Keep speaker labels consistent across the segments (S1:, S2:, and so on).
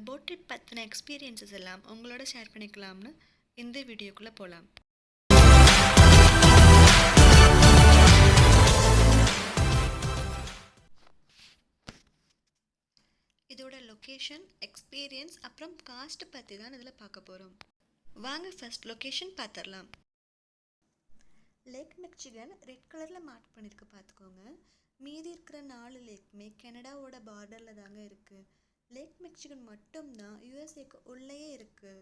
S1: Boat trip பற்றின experiences எல்லாம் உங்களோட ஷேர் பண்ணிக்கலாம்னு இந்த வீடியோக்குள்ளே போகலாம். இதோட லொக்கேஷன், எக்ஸ்பீரியன்ஸ் அப்புறம் காஸ்ட் பற்றி தான் இதில் பார்க்க போகிறோம். வாங்க ஃபர்ஸ்ட் லொக்கேஷன் பார்த்துடலாம். லேக் மிச்சிகன் ரெட் கலரில் மார்க் பண்ணியிருக்கு பார்த்துக்கோங்க. மீதி இருக்கிற 4 லேக்குமே கனடாவோட பார்டரில் தாங்க இருக்குது. லேக் மிச்சிகன் மட்டும்தான் யூஎஸ்ஏக்கு உள்ளேயே இருக்குது.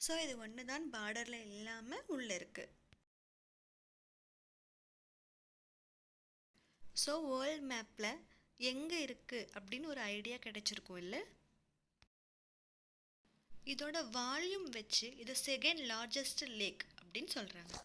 S1: ஸோ இது ஒன்று தான் பார்டரில் இல்லாமல் உள்ளே இருக்குது. ஸோ வேர்ல்ட் மேப்பில் எங்கே இருக்குது அப்படின்னு ஒரு ஐடியா கிடைச்சிருக்கும் இல்லை? இதோட வால்யூம் வச்சு இது செகண்ட் லார்ஜஸ்ட் லேக் அப்படின்னு சொல்கிறாங்க.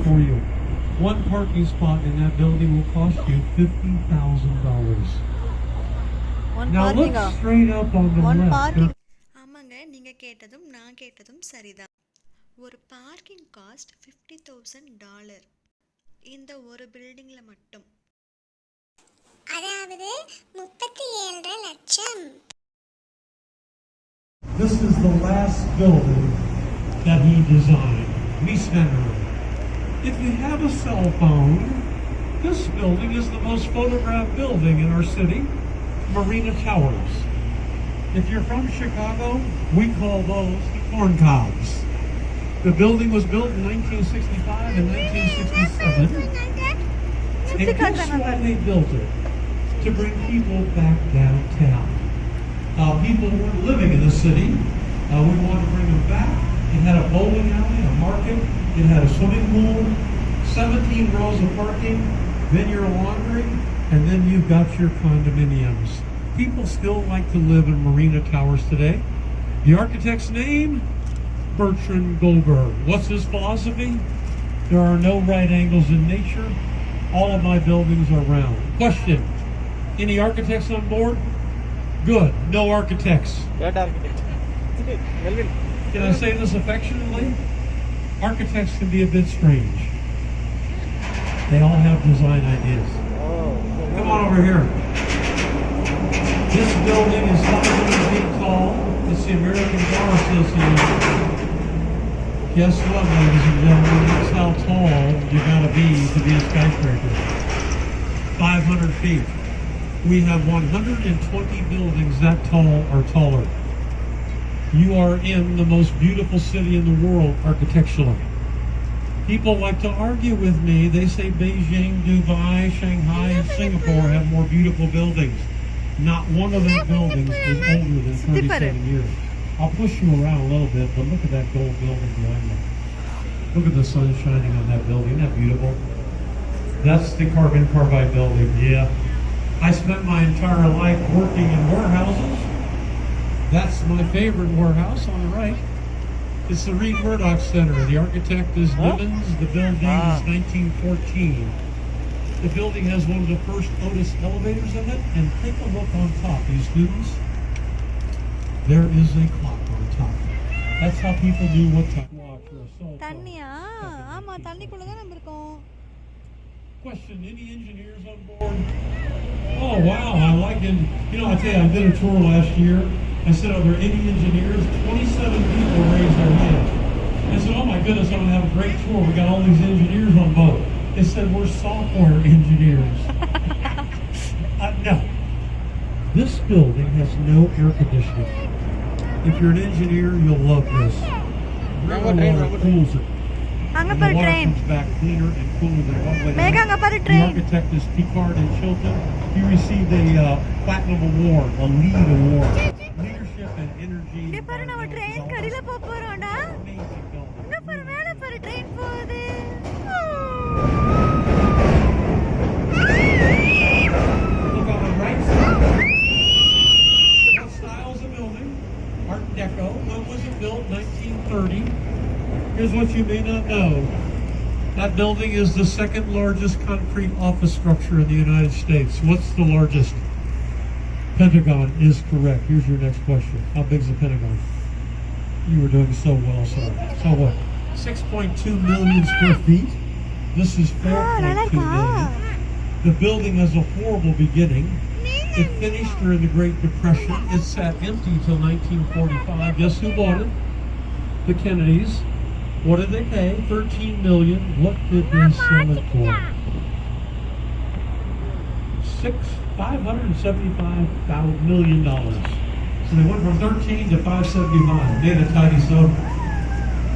S2: For you. One parking spot in that building will cost you $50,000. Now look straight up on the left.
S1: ஆமாங்க, நீங்க கேட்டதும் நான் கேட்டதும் சரிதான். ஒரு பார்க்கிங் காஸ்ட் $50,000 இந்த ஒரு பில்டிங்ல மட்டும்.
S3: அதாவது 37 லட்சம்.
S2: This is the last building that he designed. We spent it. If you have a cell phone, this building is the most photographed building in our city, Marina Towers. If you're from Chicago, we call those the corn cobs. The building was built in 1965 and 1967. And guess why they built it? To bring people back downtown. People weren't living in the city. We wanted to bring them back. It had a bowling alley, a market. It had a swimming pool, 17 rows of parking, then your laundry, and then you've got your condominiums. People still like to live in Marina Towers today. The architect's name? Bertrand Goldberg. What's his philosophy? There are no right angles in nature. All of my buildings are round. Question: any architects on board? Good. No architects.
S4: What architect?
S2: Can I say this affectionately? Architects can be a bit strange. They all have design ideas. Come on over here. This building is 500 feet tall. It's the American Bar Association. Guess what, ladies and gentlemen? That's how tall you gotta be a skyscraper. 500 feet. We have 120 buildings that tall or taller. You are in the most beautiful city in the world architecturally. People like to argue with me. They say Beijing, Dubai, Shanghai, and Singapore have more beautiful buildings. Not one of their buildings is older than 37 years. I'll push you around a little bit, but look at that gold building behind me. Look at the sun shining on that building. Isn't that beautiful? That's the carbon carbide building, yeah. I spent my entire life working in warehouses. That's my favorite warehouse on the right. It's the Reed Murdoch Center. The architect is Nimmons. The building is 1914. The building has one of the first Otis elevators in it. And take a look on top, you students. There is a clock on top. That's how people knew what time.
S1: தண்ணியா? ஆமா, தண்ணிக்குள்ள தான் நம்ம இருக்கோம்.
S2: Question, any engineers on board? Oh, wow, I like it. You know, I tell you, I did a tour last year. I said, are there any engineers? 27 people raised their hands. I said, oh my goodness, I'm going to have a great tour. We got all these engineers on board. They said, we're software engineers. No. This building has no air conditioning. If you're an engineer, you'll love this. Rainwater cools it. And the water comes back cleaner and cooler than one way. The architect is Picard and Chilton. He received a Platinum Award, a LEED Award. Leadership and energy.
S1: Amazing building.
S2: Look on the right side. What style is the building? Art Deco. When was it built? 1930. Here's what you may not know. That building is the second largest concrete office structure in the United States. What's the largest? Pentagon is correct. Here's your next question. How big is the Pentagon? You were doing so well, sir. So what? 6.2 million square feet. This is 4.2 million. The building has a horrible beginning. It finished during the Great Depression. It sat empty till 1945. Guess who bought it? The Kennedys. What did they pay? $13 million. What did they sell it for? $575 million. So they went from 13 to 575. Made a tidy sum.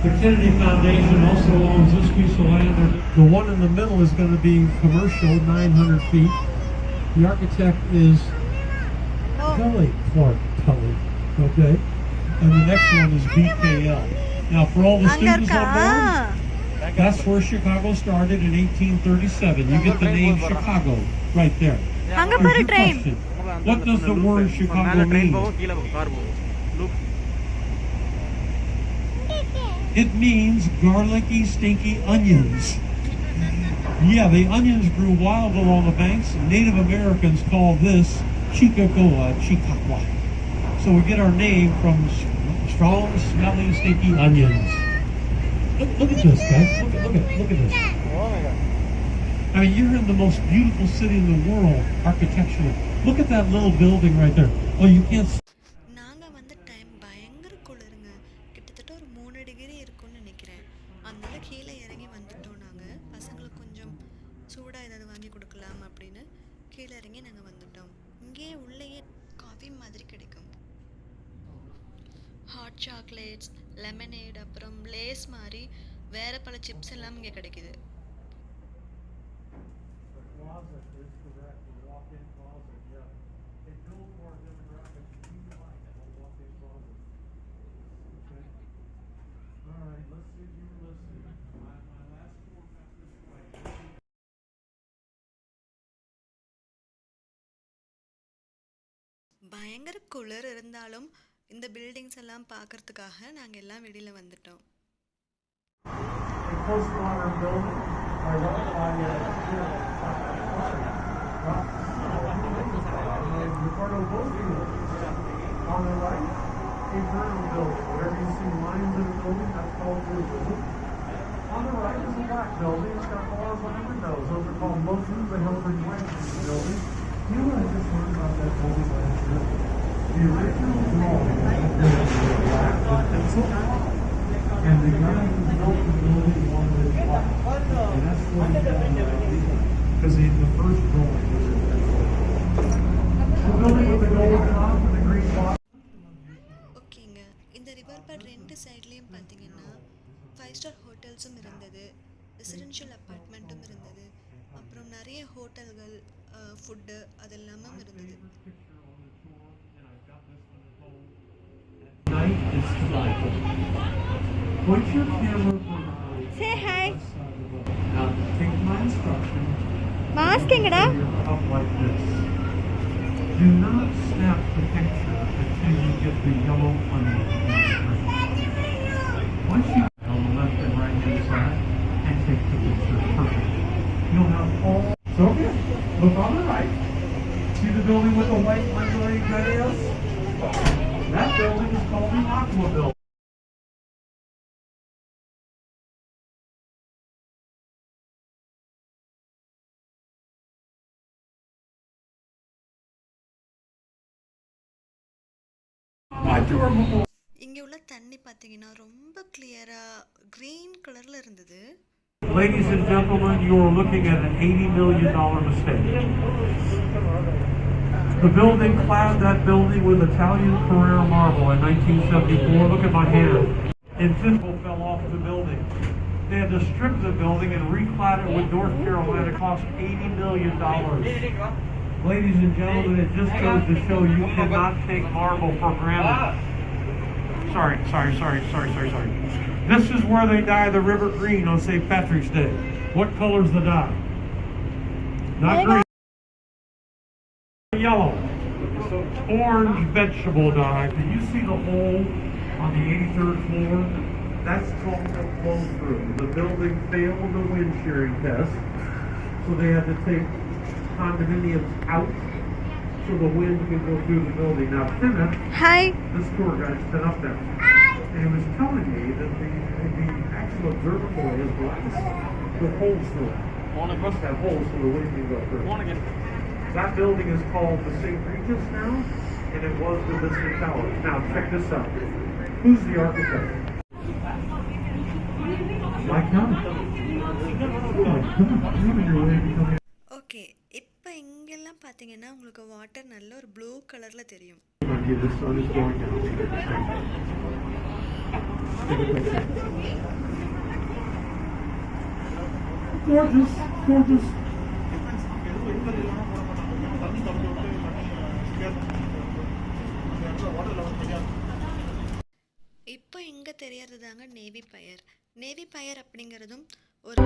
S2: The Kennedy Foundation also owns this piece of land. The one in the middle is going to be commercial, 900 feet. The architect is Clark Tully. Okay? And the next one is BKL. Now, for all the students on board, that's where Chicago started in 1837. You get the name Chicago right there. Here's your question. What does the word Chicago mean? It means garlicky, stinky onions. Yeah, the onions grew wild along the banks. Native Americans call this Chicagoa, Chicago. So we get our name from strong, smelling, stinky onions. Look at this, guys. Look at this. I mean, you're in the most beautiful city in the world, architecturally. Look at that little building right there. Oh, you can't see.
S1: நாங்க வந்த time பயங்கர குளிருங்க. கிட்டத்தட்ட ஒரு 3 degree இருக்கும்னு நினைக்கிறேன். அதனால கீழே இறங்கி வந்துட்டோம் நாங்க. பசங்களுக்கு கொஞ்சம் சூடா ஏதாவது வாங்கி கொடுக்கலாம் அப்படின்னு கீழே இறங்கி நாங்க வந்துட்டோம். இங்கே உள்ளேயே காஃபி மாதிரி கிடைக்கும். ஹாட் சாக்லேட்ஸ், லெமனேட், அப்புறம் லேஸ் மாதிரி வேற பல சிப்ஸ் எல்லாம் இங்கே கிடைக்குது. பயங்கர குளிர் இருந்தாலும் இந்த பில்டிங்ஸ் எல்லாம் பார்க்கறதுக்காக நாங்க எல்லாம் வெளியில வந்துட்டோம்.
S2: On the right is a black building. It's got bars on the windows. Those are called motions. They help bring light to the building. You and I just learned about that building last year. The original drawing of that building was black with pencil, and the guy who built the building wanted it white. And that's what he did because the first drawing was in there. The building with the gold top and the green bottom.
S1: ஓகேங்க, இந்த river but ரெண்டு சைட்லேயும் பார்த்தீங்கன்னா 5 star ஹோட்டல்ஸும் இருந்தது. Residential அப்பார்ட்மெண்ட்டும் இருந்தது. அப்புறம் நிறைய ஹோட்டல்கள், ஃபுட்டு அதெல்லாமும் இருந்தது.
S4: Say hi.
S2: Now take my instruction.
S4: Mask engada?
S2: Up like this. Do not snap the picture until you get the yellow onion. Once you on the left and right hand side and take the picture perfect. You'll have all. So here, look on the right. See the building with the white undulating granite? That building is called the Aqua Building.
S1: இங்கே உள்ள தண்ணி பார்த்தீங்கன்னா ரொம்ப கிளியராக green கலரில் இருந்தது.
S2: Ladies and gentlemen, you are looking at an $80 million mistake. The building clad that building with Italian Carrara marble in 1974. Look at my hand. And tinsel fell off the building. They had to strip the building and reclad it with North Carolina. It cost $80 million. Ladies and gentlemen, it just goes to show you cannot take marble for granted. Sorry. This is where they dye the river green on St. Patrick's Day. What color's the dye? Not green. Yellow. Orange vegetable dye. Do you see the hole on the 83rd floor? That's called a flow-through. The building failed the wind shearing test, so they had to take condominiums out so the wind could go through the building. Now, Tina,
S4: Hi.
S2: this tour guide's been up there, and he was telling me that the actual observatory is glass with holes through it. It must have holes so the wind can go through. That building is called the St. Regis now, and it was the Vista Tower. Now, check this out. Who's the architect? Mike Young. Oh my God.
S1: Okay, இப்போ இங்கெல்லாம் பார்த்தீங்கன்னா உங்களுக்கு water நல்ல ஒரு blue கலரில் தெரியும்.
S2: The sun is going down. Gorgeous.
S1: இப்போ இங்கே தெரியறது தாங்க நேவி பயர். நேவி பயர் அப்படிங்கிறதும் ஒரு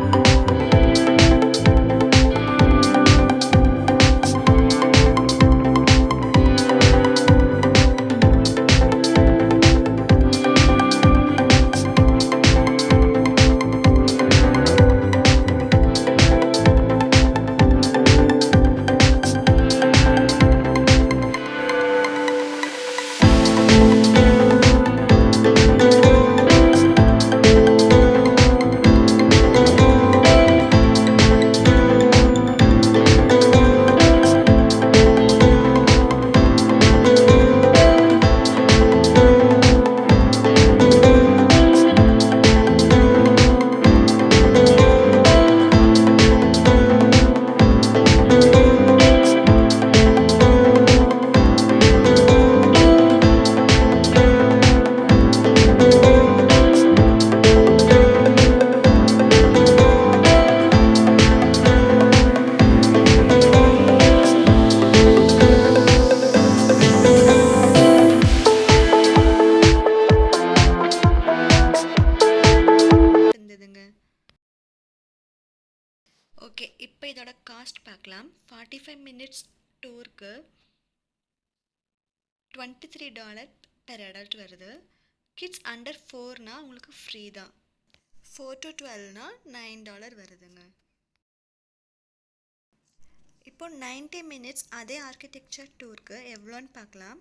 S1: ஓகே, இப்போ இதோட காஸ்ட் பார்க்கலாம். 45 மினிட்ஸ் டூருக்கு $23 பெர் அடல்ட் வருது. கிட்ஸ் அண்டர் 4னா உங்களுக்கு ஃப்ரீ தான். 4 to 12னா $9 வருதுங்க. இப்போ 90 மினிட்ஸ் அதே ஆர்கிடெக்சர் டூருக்கு எவ்வளோன்னு பார்க்கலாம்.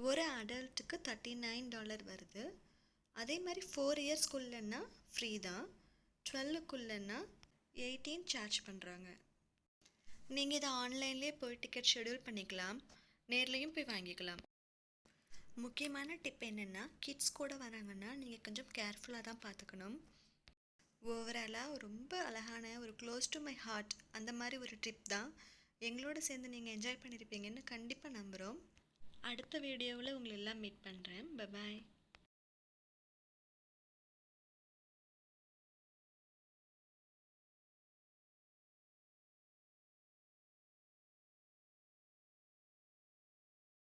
S1: ஒரு அடல்ட்டுக்கு $39 வருது. அதே மாதிரி 4 இயர்ஸ்க்குள்ளன்னா ஃப்ரீ தான். 12க்குள்ளன்னா 18 சார்ஜ் பண்ணுறாங்க. நீங்கள் இதை ஆன்லைன்லேயே போய் டிக்கெட் ஷெடியூல் பண்ணிக்கலாம், நேர்லேயும் போய் வாங்கிக்கலாம். முக்கியமான டிப் என்னென்னா, கிட்ஸ் கூட வராங்கன்னா நீங்கள் கொஞ்சம் கேர்ஃபுல்லாக தான் பார்த்துக்கணும். ஓவராலாக ரொம்ப அழகான ஒரு க்ளோஸ் டு மை ஹார்ட் அந்த மாதிரி ஒரு ட்ரிப் தான். எங்களோட சேர்ந்து நீங்கள் என்ஜாய் பண்ணியிருப்பீங்கன்னு கண்டிப்பாக நம்புகிறோம். அடுத்த வீடியோவில் உங்களை எல்லாம் மீட் பண்ணுறேன். Bye bye.